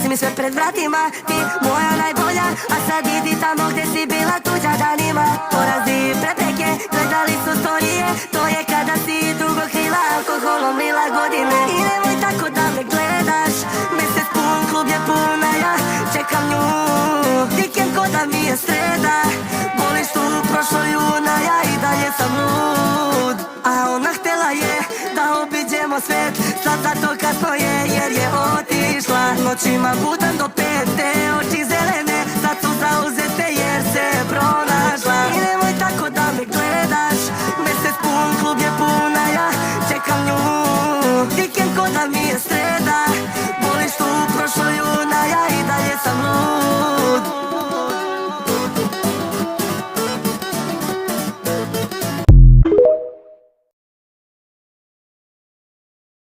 mi sve pred vratima, ti moja najbolja. A sad idi tamo gde si bila tuđa danima. Porazi prepreke, gledali su storije. To je kada si drugo krila alkoholom lila godine. I nemoj tako da me gledaš, mesec pun, klub je pun, a ja čekam nju. Vikend ko da mi je sreda, boliš tu prošlo juna, ja i dalje sam lud. A ona htela je da obiđemo svet, sad zato kasno je jer je otišla. Noćima budan do 5, te oči zelene sad su zauzete jer se pronašla. I nemoj tako da me gledaš, mesec pun, klub